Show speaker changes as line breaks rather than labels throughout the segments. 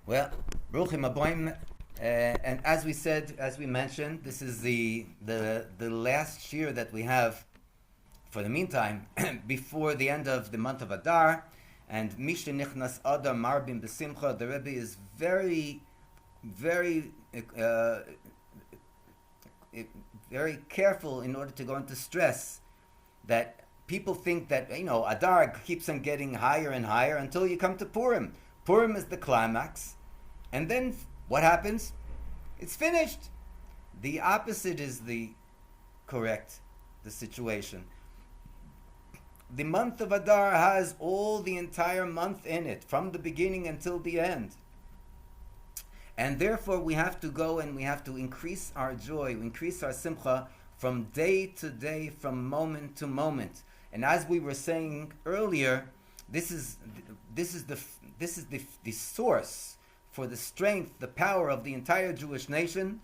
Well, Bruchim Aboim, and as we said, as we mentioned, this is the last year that we have for the meantime before the end of the month of Adar, and Mishneh Nichnas Adar Marbim B'Simcha. The Rebbe is very, very, very careful in order to go into stress that people think that Adar keeps on getting higher and higher until you come to Purim. Purim is the climax. And then what happens? It's finished. The opposite is the situation. The month of Adar has all the entire month in it, from the beginning until the end. And therefore we have to go and we have to increase our joy, increase our simcha from day to day, from moment to moment. And as we were saying earlier, this is the source for the strength, the power of the entire Jewish nation.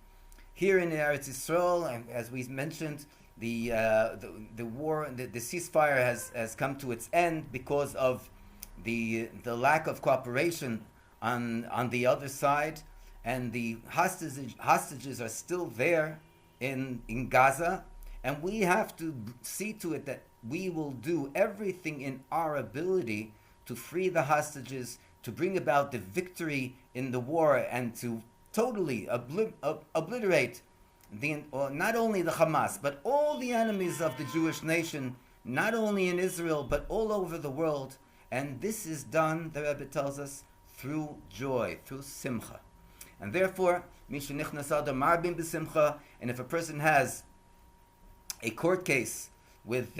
Here in Eretz Yisrael, and as we mentioned, the war, the ceasefire has come to its end because of the lack of cooperation on the other side, and the hostages are still there in Gaza, and we have to see to it that we will do everything in our ability to free the hostages, to bring about the victory in the war, and to totally obliterate not only the Hamas, but all the enemies of the Jewish nation, not only in Israel, but all over the world. And this is done, the Rebbe tells us, through joy, through simcha. And therefore, Mishneh Nichnas Adar Marbim B'Simcha, and if a person has a court case with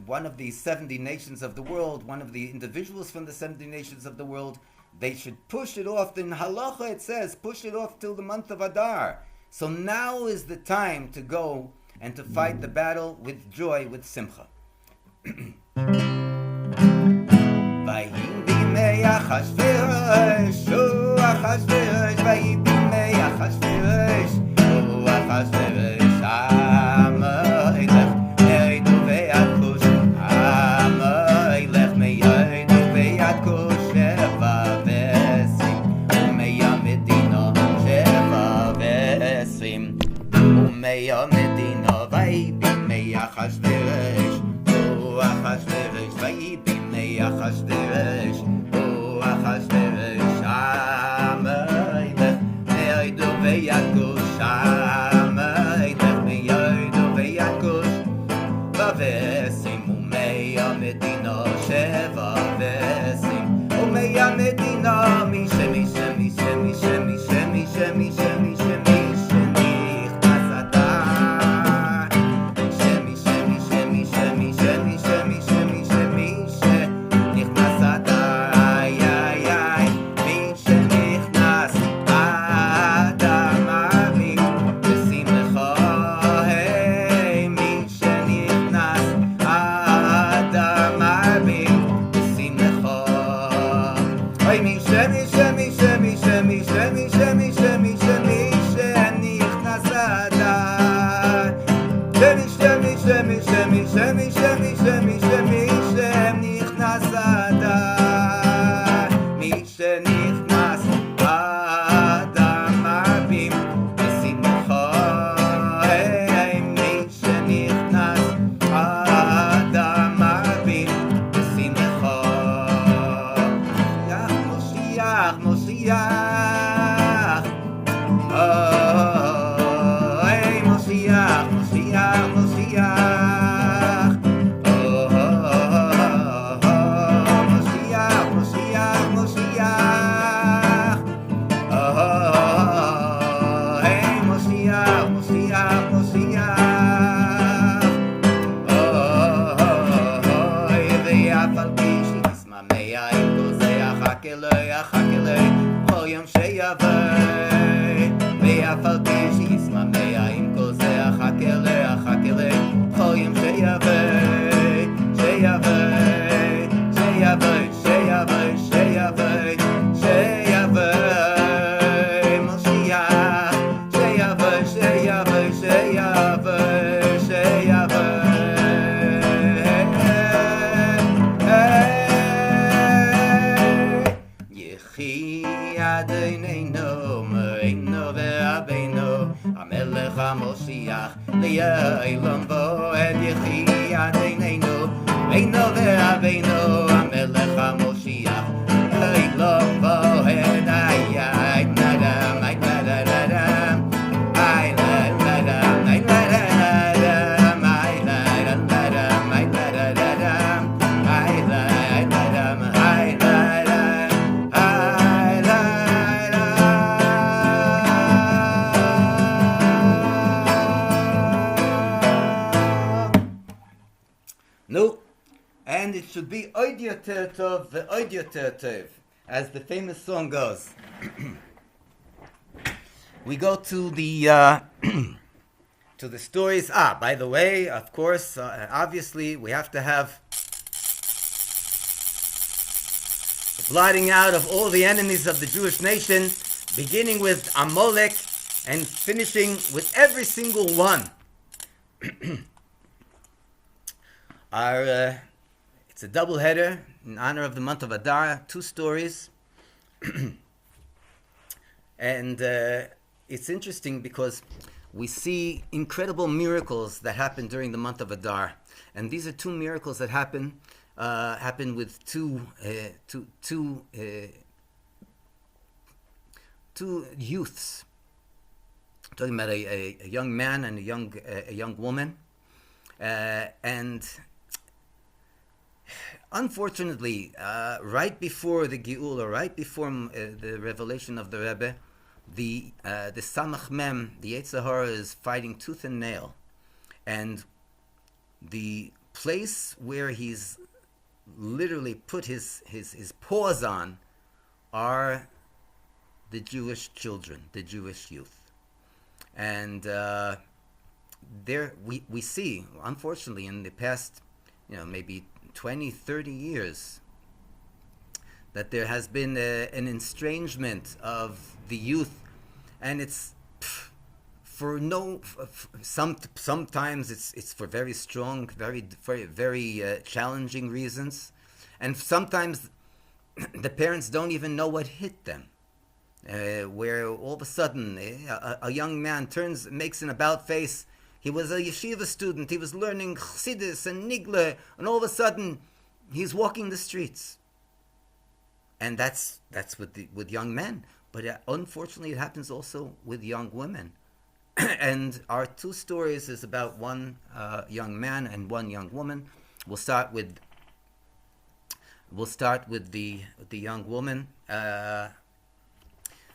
one of the 70 nations of the world, one of the individuals from the 70 nations of the world, they should push it off. In halacha it says, push it off till the month of Adar. So now is the time to go and to fight the battle with joy, with simcha. Medina vaybi Achashverosh, O Achashverosh, vaybi Achashverosh, O Achashverosh, Amelech, Me'odo ve'yakush, Amelech, Me'odo ve'yakush, Vavesim, Umeya Medina Sheva Vesim, Umeya Medina Mishe, Mishe, Mishe, Mishe, Mishe, Mishe, Mishe, Mishe, לעולם ועד יחי עדינו בינו ואבינו המלך המשיח לעולם ועד איי נדם איי נדם איי נדם איי נדם איי נדם איי נדם איי נדם איי No, and it should be Oidya Tertov ve'Oidya Tertov, as the famous song goes. We go to the to the stories. By the way, of course, obviously, we have to have the blotting out of all the enemies of the Jewish nation, beginning with Amalek and finishing with every single one. It's a double header in honor of the month of Adar, 2 stories. And it's interesting because we see incredible miracles that happen during the month of Adar. And these are 2 miracles that happen with two youths. I'm talking about a young man and a young woman. And unfortunately, right before the Geula, right before the revelation of the Rebbe, the Samach Mem, the Yetzer Hara, is fighting tooth and nail, and the place where he's literally put his paws on are the Jewish children, the Jewish youth, and there we see, unfortunately, in the past, maybe 20, 30 years, that there has been an estrangement of the youth, and it's sometimes it's for very strong, very challenging reasons, and sometimes the parents don't even know what hit them. Where all of a sudden a young man makes an about face. He was a yeshiva student. He was learning chassidus and nigla, and all of a sudden, he's walking the streets. And that's with young men. But unfortunately, it happens also with young women. And our 2 stories is about one young man and one young woman. We'll start with the young woman.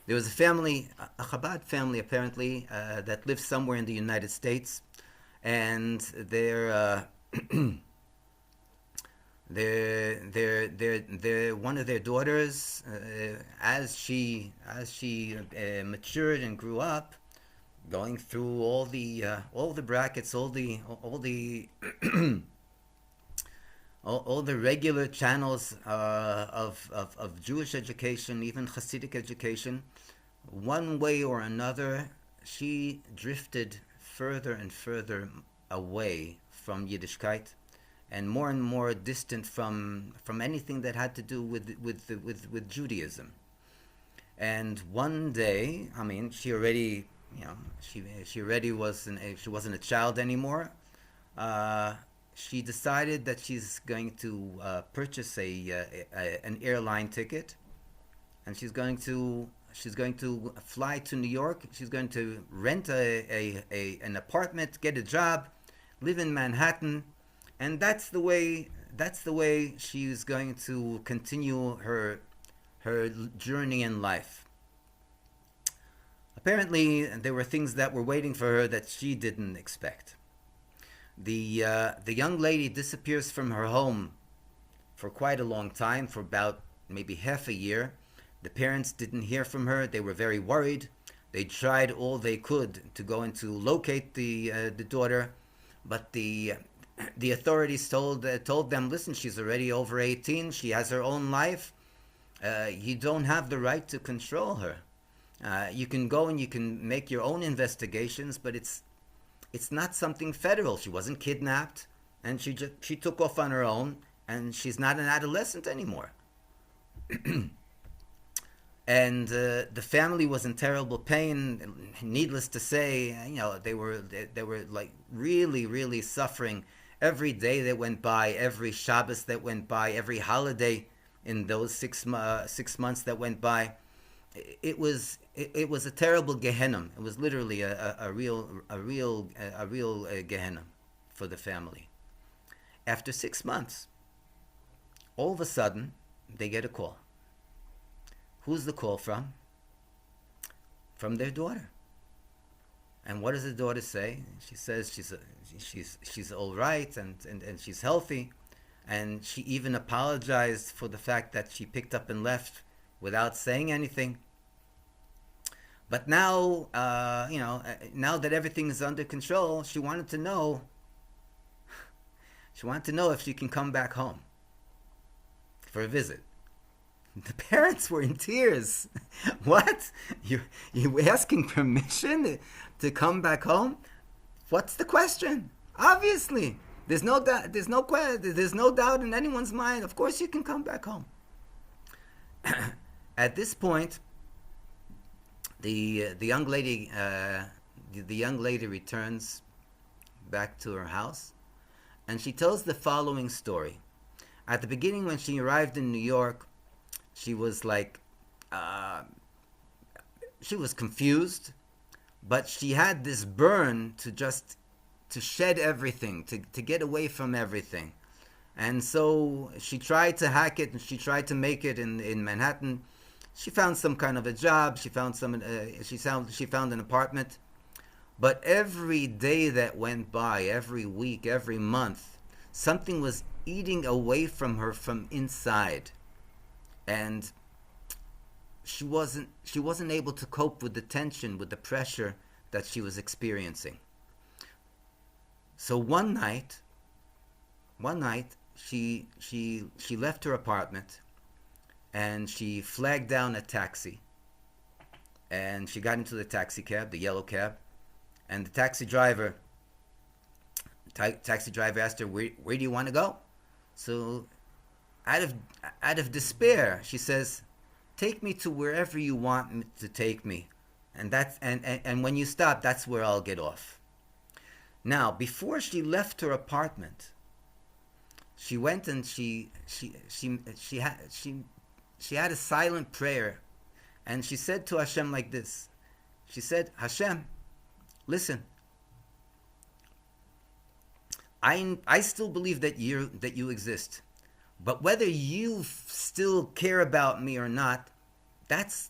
There was a family, a Chabad family apparently, that lives somewhere in the United States, and their one of their daughters, as she matured and grew up, going through all the brackets, all the all the regular channels of Jewish education, even Hasidic education, one way or another, she drifted further and further away from Yiddishkeit, and more distant from anything that had to do with Judaism. And one day, she already, she already she wasn't a child anymore. She decided that she's going to purchase an airline ticket, and she's going to fly to New York. She's going to rent an apartment, get a job, live in Manhattan, and that's the way she's going to continue her journey in life. Apparently, there were things that were waiting for her that she didn't expect. The young lady disappears from her home for quite a long time, for about maybe half a year. The parents didn't hear from her. They were very worried. They tried all they could to go and to locate the daughter, but the authorities told them, listen, she's already over 18. She has her own life. You don't have the right to control her. You can go and you can make your own investigations, but it's not something federal. She wasn't kidnapped, and she took off on her own, and she's not an adolescent anymore. And the family was in terrible pain. Needless to say, they were like really, really suffering. Every day that went by, every Shabbos that went by, every holiday in those 6 months that went by, it was a terrible Gehenna. It was literally a real Gehenna for the family. After 6 months, all of a sudden, they get a call. Who's the call from? From their daughter. And what does the daughter say? She says she's all right and she's healthy, and she even apologized for the fact that she picked up and left without saying anything. But now, now that everything is under control, she wanted to know. She wanted to know if she can come back home for a visit. The parents were in tears. What? You asking permission to come back home? What's the question? Obviously, there's no doubt in anyone's mind. Of course, you can come back home. At this point, the young lady returns back to her house, and she tells the following story. At the beginning, when she arrived in New York, she was like, she was confused, but she had this burn to shed everything, to get away from everything. And so she tried to hack it, and she tried to make it in Manhattan. She found some kind of a job. She found she found an apartment. But every day that went by, every week, every month, something was eating away from her from inside. And she wasn't able to cope with the tension, with the pressure that she was experiencing. So one night she left her apartment, and she flagged down a taxi, and she got into the taxi cab, the yellow cab, and the taxi driver asked her, where do you want to go? So out of despair, she says, take me to wherever you want me to take me, and when you stop, that's where I'll get off. Now, before she left her apartment, she went and she had a silent prayer, and she said to Hashem like this. She said, Hashem, listen, I still believe that you exist, but whether you still care about me or not, that's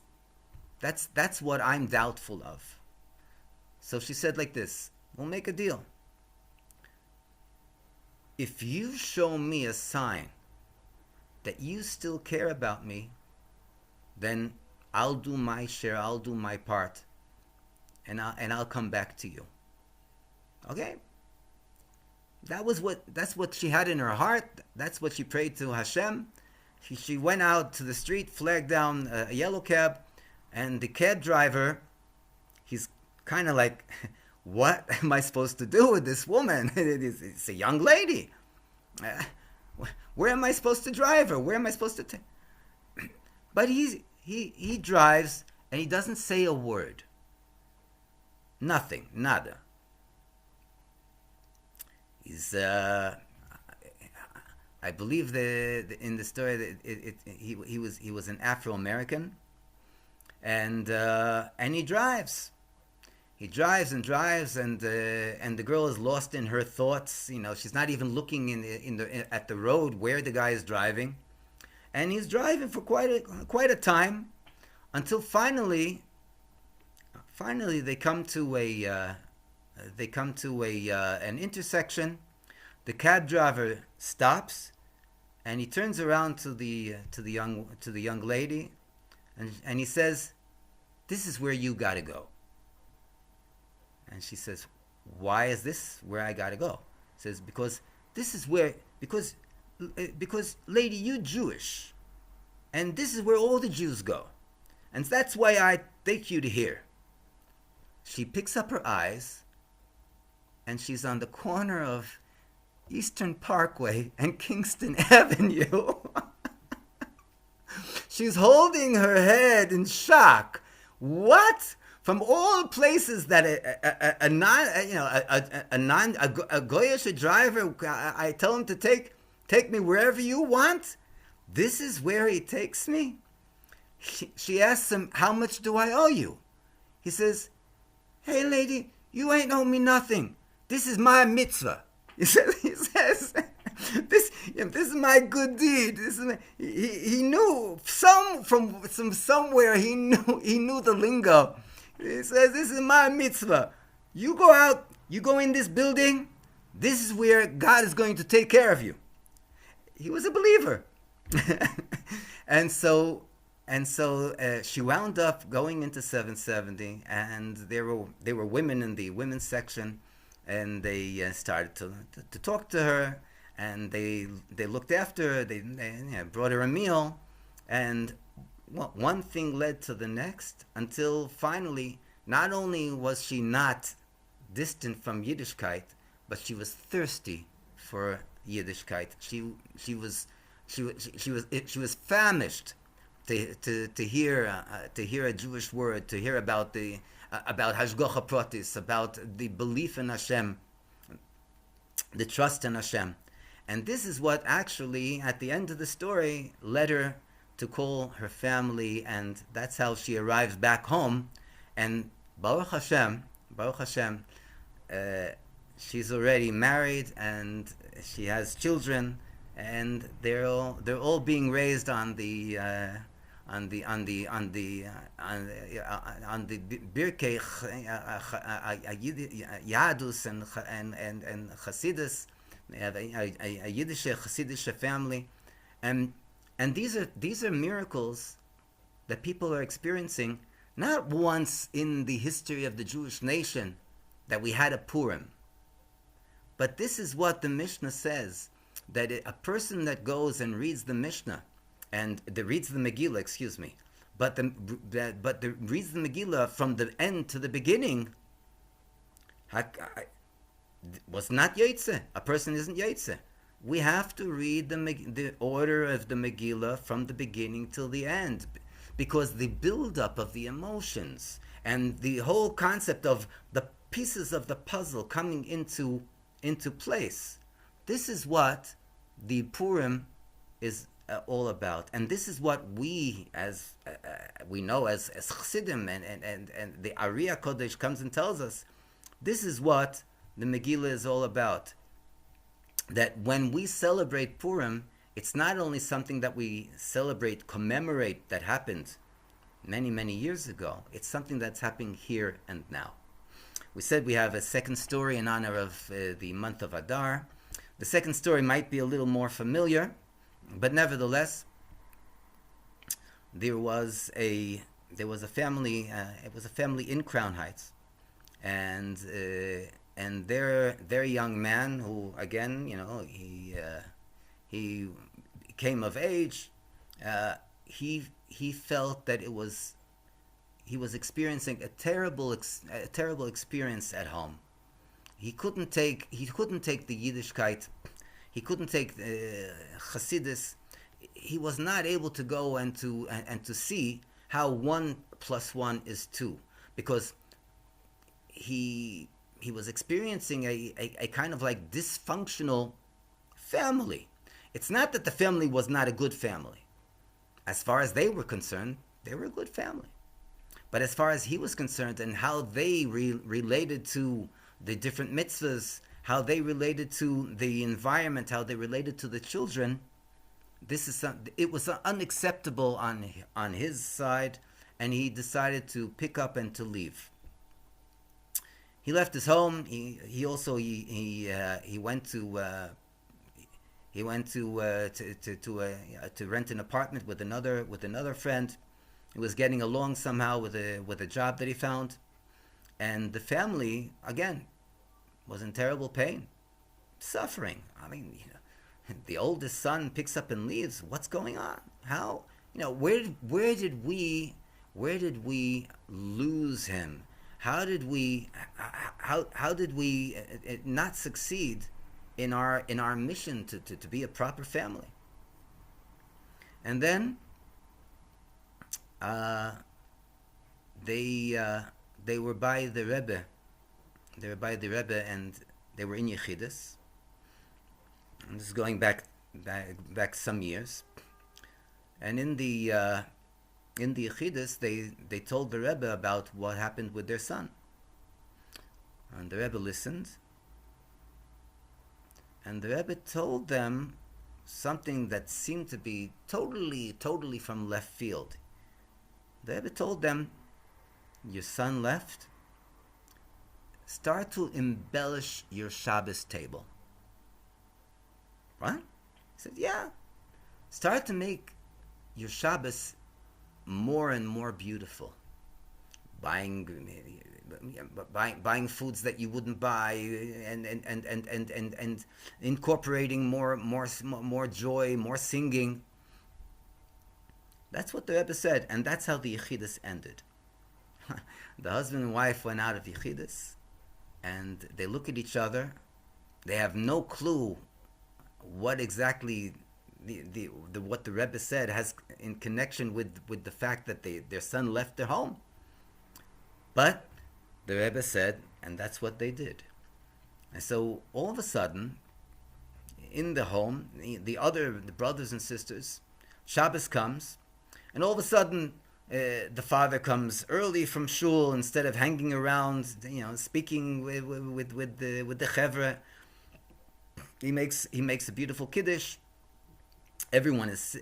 what I'm doubtful of. So she said like this, we'll make a deal. If you show me a sign that you still care about me, then I'll do my share, I'll do my part, and I'll come back to you. Okay? That's what she had in her heart. That's what she prayed to Hashem. She went out to the street, flagged down a yellow cab, and the cab driver, he's kind of like, what am I supposed to do with this woman? It's a young lady. Where am I supposed to drive her? Where am I supposed to take? But he drives, and he doesn't say a word. Nothing, nada. He's, I believe in the story that he was an Afro-American, and he drives. He drives and drives, and the girl is lost in her thoughts. You know, she's not even looking at the road where the guy is driving, and he's driving for quite a time, until finally they come to an intersection. The cab driver stops, and he turns around to the young lady, and he says, "This is where you gotta go." And she says, "Why is this where I gotta go?" He says, because lady, you Jewish, and this is where all the Jews go, and that's why I take you to here. She picks up her eyes, and she's on the corner of Eastern Parkway and Kingston Avenue. She's holding her head in shock. What? From all places that a goyish driver, I tell him to take me wherever you want. This is where he takes me. She asks him, "How much do I owe you?" He says, "Hey, lady, you ain't owe me nothing. This is my mitzvah." He says, this is my good deed. He knew from somewhere. He knew the lingo. He says, "This is my mitzvah. You go out. You go in this building. This is where God is going to take care of you." He was a believer, and so she wound up going into 770, and there were women in the women's section, and they started to talk to her, and they looked after her. They brought her a meal, and one thing led to the next, until finally, not only was she not distant from Yiddishkeit, but she was thirsty for Yiddishkeit. She was famished to hear a Jewish word, to hear about Hashgacha Pratis, about the belief in Hashem, the trust in Hashem. And this is what actually, at the end of the story, led her to call her family, and that's how she arrives back home. And Baruch Hashem, she's already married, and she has children, and they're all being raised on the Birkei Yadus and Chassidus, a Yiddish Chassidish family, and these are miracles that people are experiencing. Not once in the history of the Jewish nation that we had a Purim, but this is what the Mishnah says, that a person that goes and reads the Mishnah and reads the Megillah, but reads the Megillah from the end to the beginning, was not Yotze. A person isn't Yotze. We have to read the order of the Megillah from the beginning till the end, because the build-up of the emotions and the whole concept of the pieces of the puzzle coming into place, this is what the Purim is all about, and this is what we, as we know as Chassidim, and the Ariya Kodesh comes and tells us. This is what the Megillah is all about. That when we celebrate Purim, it's not only something that we celebrate, commemorate, that happened many years ago. It's something that's happening here and now. We said we have a second story in honor of the month of Adar. The second story might be a little more familiar, but nevertheless, there was a family. It was a family in Crown Heights, and their young man, who again, he came of age. He felt that he was experiencing a terrible experience at home. He couldn't take the Yiddishkeit. He couldn't take Chassidus. He was not able to go and to see how 1 + 1 is 2, because he was experiencing a kind of like dysfunctional family. It's not that the family was not a good family. As far as they were concerned, they were a good family. But as far as he was concerned, and how they related to the different mitzvahs, how they related to the environment, how they related to the children, it was unacceptable on his side, and he decided to pick up and to leave. He left his home. He also went to rent an apartment with another friend. He was getting along somehow with a job that he found, and the family again was in terrible pain, suffering. I mean, the oldest son picks up and leaves. What's going on? How, where did we lose him? How did we not succeed in our mission to be a proper family? And then uh, they uh, they were by the Rebbe. They were by the Rebbe, and they were in Yechidus. And this is going back some years. And in the Yechidus, they told the Rebbe about what happened with their son. And the Rebbe listened, and the Rebbe told them something that seemed to be totally from left field. The Rebbe told them, your son left, start to embellish your Shabbos table. What? He said, yeah. Start to make your Shabbos more and more beautiful. Buying foods that you wouldn't buy, and incorporating more joy, more singing. That's what the Rebbe said, and that's how the Yechidus ended. The husband and wife went out of Yechidus, and they look at each other. They have no clue what exactly what the Rebbe said has in connection with the fact that their son left their home. But the Rebbe said, and that's what they did. And so all of a sudden, in the home, the brothers and sisters, Shabbos comes, and all of a sudden, the father comes early from shul instead of hanging around, speaking with the chevra. He makes a beautiful kiddush. Everyone is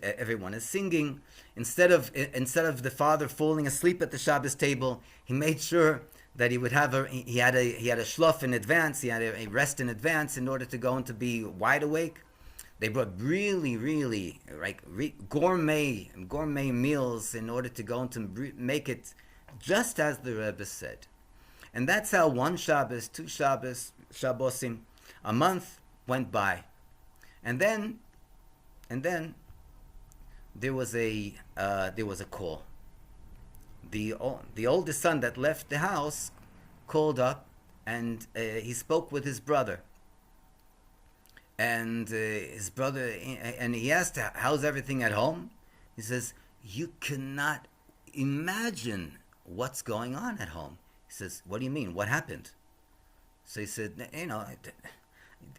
singing. Instead of the father falling asleep at the Shabbos table, he made sure that he would have he had a shlof in advance. He had a rest in advance in order to go and to be wide awake. They brought really gourmet meals in order to go and to make it just as the Rebbe said. And that's how one Shabbos, two Shabbosim, a month went by, and then there was a call. The oldest son that left the house called up, and he spoke with his brother. And his brother, and he asked, how's everything at home? He says, you cannot imagine what's going on at home. He says, what do you mean? What happened? So he said,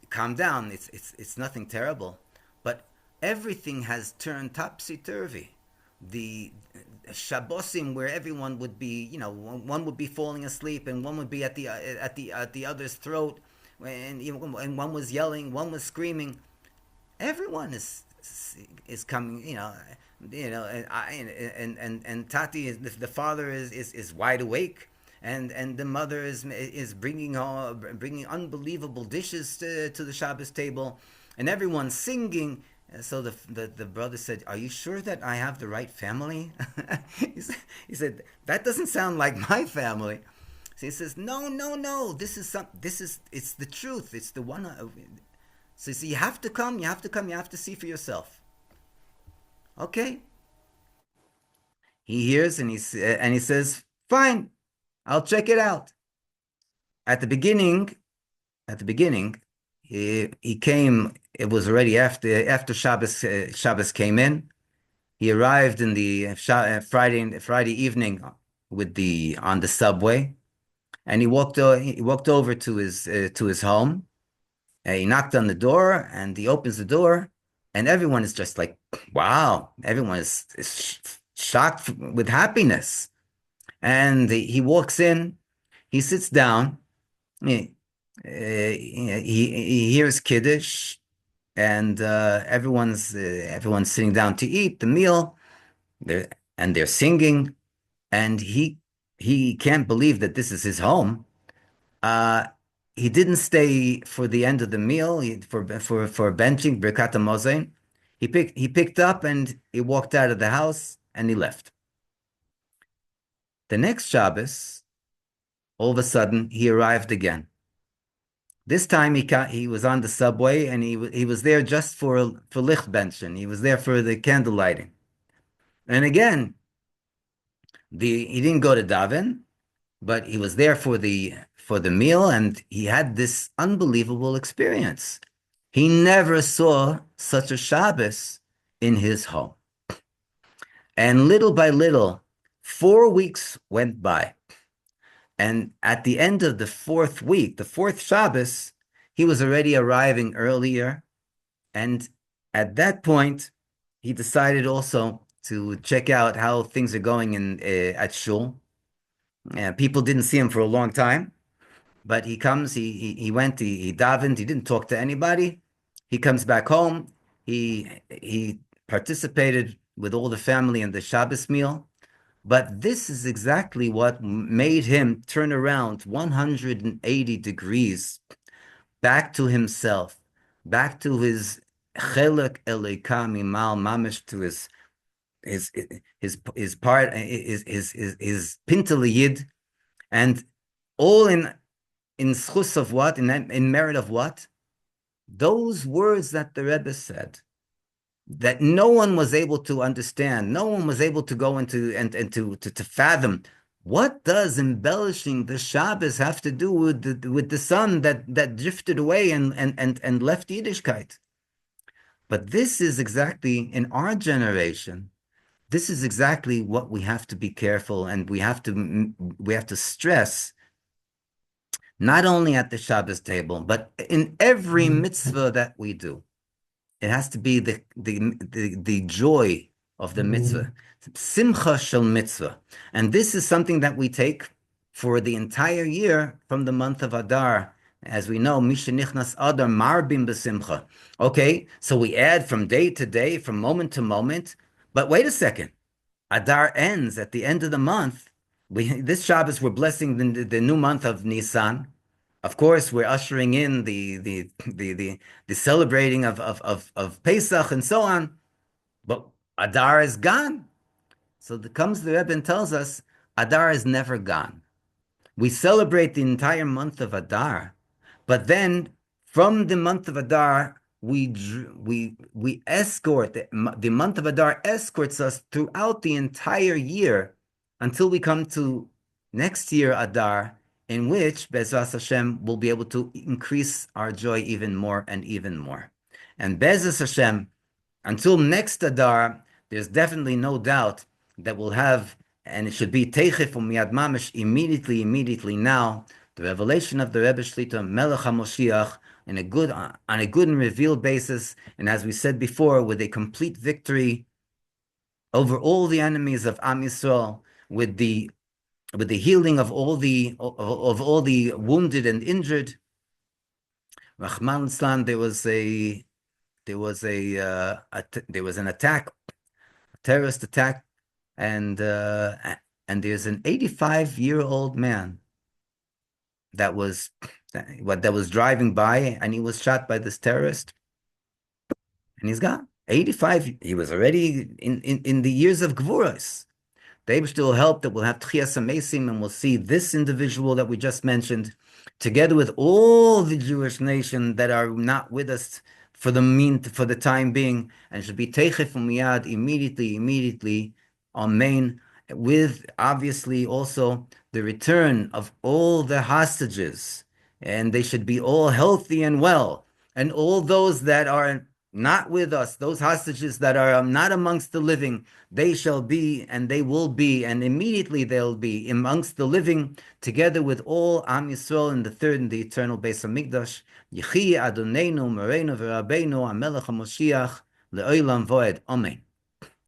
calm down. It's nothing terrible. But everything has turned topsy-turvy. The Shabbosim, where everyone would be, one would be falling asleep, and one would be at the other's throat, and one was yelling, one was screaming. Everyone is coming, and Tati, the father is wide awake, and the mother is bringing unbelievable dishes to the Shabbos table, and everyone's singing. So the brother said, "Are you sure that I have the right family?" He said, "That doesn't sound like my family." So he says, "No. It's the truth. It's the one." So he said, you have to come. You have to see for yourself. Okay. He hears and he says, "Fine, I'll check it out." At the beginning, he came. It was already after Shabbos. Shabbos came in. He arrived in the Friday evening on the subway, and he walked over to his home. He knocked on the door, and he opens the door, and everyone is just like, wow! Everyone is shocked with happiness, and he walks in. He sits down. He hears Kiddush, and everyone's sitting down to eat the meal. They're singing, and he can't believe that this is his home. He didn't stay for the end of the meal. For benching Birkat HaMazon. He picked up and he walked out of the house and he left. The next Shabbos, all of a sudden, he arrived again. This time he was on the subway, and he was there just for lichtbenchen. He was there for the candle lighting. And again, he didn't go to daven, but he was there for the meal, and he had this unbelievable experience. He never saw such a Shabbos in his home. And little by little, 4 weeks went by. And at the end of the fourth week, the fourth Shabbos, he was already arriving earlier. And at that point, he decided also to check out how things are going at Shul. People didn't see him for a long time, but he comes, he went, he davened, he didn't talk to anybody. He comes back home. He participated with all the family in the Shabbos meal. But this is exactly what made him turn around 180 degrees back to himself, back to his chelek elika mimal mamish, to his his part, his pintel yid, and all in schus of what, in merit of what? Those words that the Rebbe said, that no one was able to understand, no one was able to go into and to fathom. What does embellishing the Shabbos have to do with the son that drifted away and left Yiddishkeit? But this is exactly, in our generation, this is exactly what we have to be careful, and we have to stress, not only at the Shabbos table, but in every mitzvah that we do. It has to be the joy of the mitzvah, simcha shel mitzvah. And this is something that we take for the entire year from the month of Adar. As we know, Mishenichnas Adar marbim b'simcha. Okay, so we add from day to day, from moment to moment. But wait a second, Adar ends at the end of the month. This Shabbos, we're blessing the new month of Nisan. Of course, we're ushering in the celebrating of Pesach and so on, but Adar is gone. So comes the Rebbe and tells us Adar is never gone. We celebrate the entire month of Adar, but then from the month of Adar, we escort, the month of Adar escorts us throughout the entire year until we come to next year Adar, in which Be'ezras Hashem will be able to increase our joy even more and even more. And Be'ezras Hashem, until next Adar, there's definitely no doubt that we'll have, and it should be Teichef Miyad Mamish, immediately now, the revelation of the Rebbe Shlita Melech Ha'Moshiach on a good and revealed basis, and as we said before, with a complete victory over all the enemies of Am Yisrael, with the healing of all the wounded and injured. Rahman al-Islam, there was an attack, a terrorist attack, and there's an 85-year-old man that was driving by, and he was shot by this terrorist, and he's gone. 85. He was already in the years of Gvuros. The Eibishter will help that we'll have Tchias HaMesim, and we'll see this individual that we just mentioned, together with all the Jewish nation that are not with us for the time being, and should be Teichef Umiyad immediately, Amen, with obviously also the return of all the hostages, and they should be all healthy and well, and all those that are not with us, those hostages that are not amongst the living, they shall be, and they will be, and immediately they'll be amongst the living, together with all Am Yisrael in the third and the eternal Beis Hamikdash. Yechi Adonenu Moreinu V'Rabbeinu HaMelech HaMoshiach Le'olam Voed. Amen.